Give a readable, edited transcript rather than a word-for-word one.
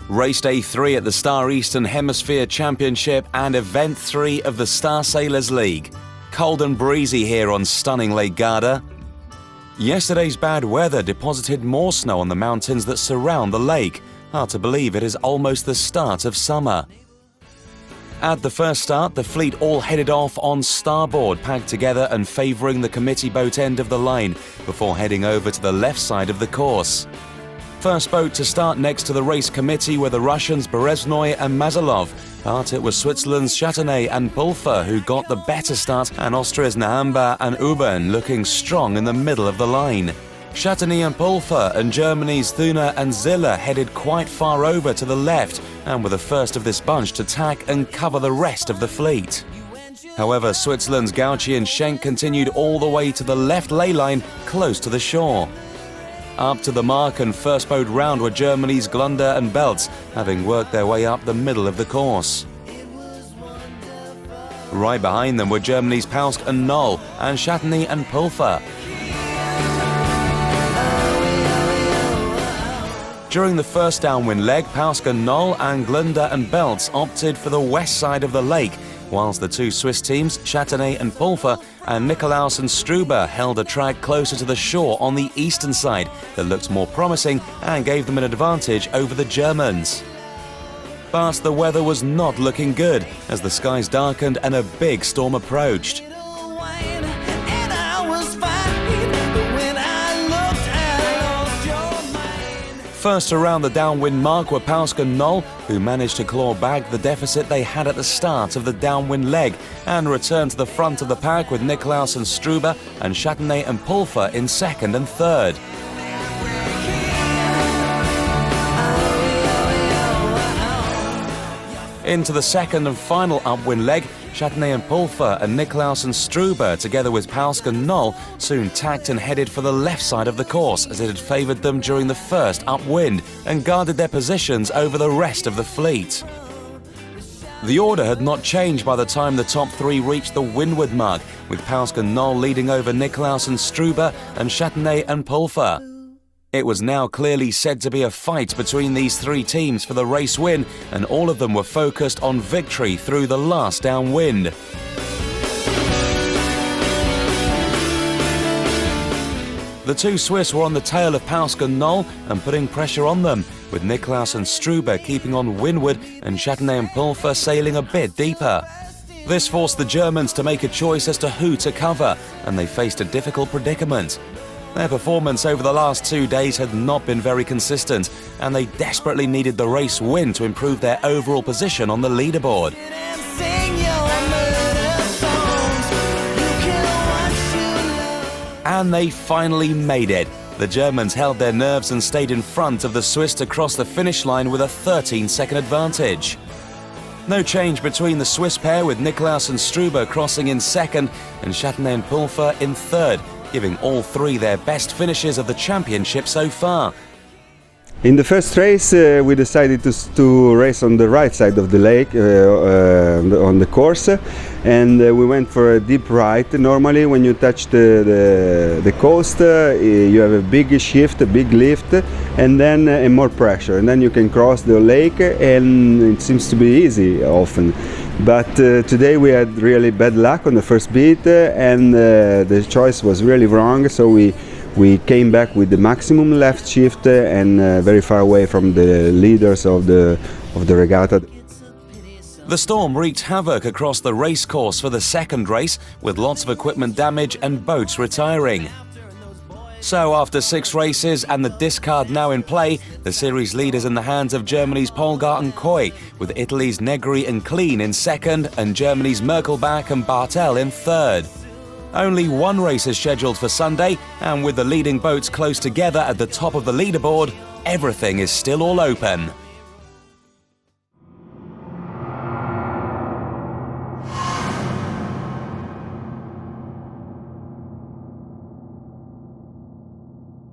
Race Day 3 at the Star Eastern Hemisphere Championship and Event 3 of the Star Sailors League. Cold and breezy here on stunning Lake Garda. Yesterday's bad weather deposited more snow on the mountains that surround the lake. Hard to believe it is almost the start of summer. At the first start, the fleet all headed off on starboard, packed together and favouring the committee boat end of the line, before heading over to the left side of the course. First boat to start next to the race committee were the Russians Bereznoy and Mazalov, but it was Switzerland's Châtenay and Pulfer who got the better start, and Austria's Nahamba and Ubern looking strong in the middle of the line. Châtenay and Pulfer and Germany's Thüner and Ziller headed quite far over to the left and were the first of this bunch to tack and cover the rest of the fleet. However, Switzerland's Gauchi and Schenk continued all the way to the left ley line close to the shore. Up to the mark and first boat round were Germany's Glunder and Belz, having worked their way up the middle of the course. Right behind them were Germany's Paucksch and Knoll and Châtenay and Pulfer. During the first downwind leg, Paucksch and Knoll and Glunder and Belz opted for the west side of the lake, whilst the two Swiss teams, Châtenay and Pulfer and Nikolaus and Struber, held a track closer to the shore on the eastern side that looked more promising and gave them an advantage over the Germans. But the weather was not looking good as the skies darkened and a big storm approached. First around the downwind mark were Paucksch and Knoll, who managed to claw back the deficit they had at the start of the downwind leg and returned to the front of the pack with Nikolaus and Struber and Châtenay and Pulfer in second and third. Into the second and final upwind leg, Châtenay and Pulfer and Nikolaus and Struber, together with Paucksch and Knoll, soon tacked and headed for the left side of the course as it had favoured them during the first upwind and guarded their positions over the rest of the fleet. The order had not changed by the time the top three reached the windward mark, with Paucksch and Knoll leading over Nikolaus and Struber and Châtenay and Pulfer. It was now clearly said to be a fight between these three teams for the race win, and all of them were focused on victory through the last downwind. The two Swiss were on the tail of Paucksch and Knoll and putting pressure on them, with Nikolaus and Struber keeping on windward and Châtenay and Pulfer sailing a bit deeper. This forced the Germans to make a choice as to who to cover, and they faced a difficult predicament. Their performance over the last 2 days had not been very consistent, and they desperately needed the race win to improve their overall position on the leaderboard. And they finally made it. The Germans held their nerves and stayed in front of the Swiss to cross the finish line with a 13-second advantage. No change between the Swiss pair, with Nikolaus and Struber crossing in second and Châtenay and Pulfer in third, giving all three their best finishes of the championship so far. In the first race, we decided to race on the right side of the lake, on the course, and we went for a deep right. Normally, when you touch the coast, you have a big shift, a big lift, and then more pressure, and then you can cross the lake, and it seems to be easy often. But today we had really bad luck on the first beat, and the choice was really wrong, so we came back with the maximum left shift and very far away from the leaders of the regatta. The storm wreaked havoc across the race course for the second race, with lots of equipment damage and boats retiring. So after 6 races and the discard now in play, the series lead is in the hands of Germany's Polgar and Koi, with Italy's Negri and Kleen in second and Germany's Merkelbach and Bartel in third. Only one race is scheduled for Sunday, and with the leading boats close together at the top of the leaderboard, everything is still all open.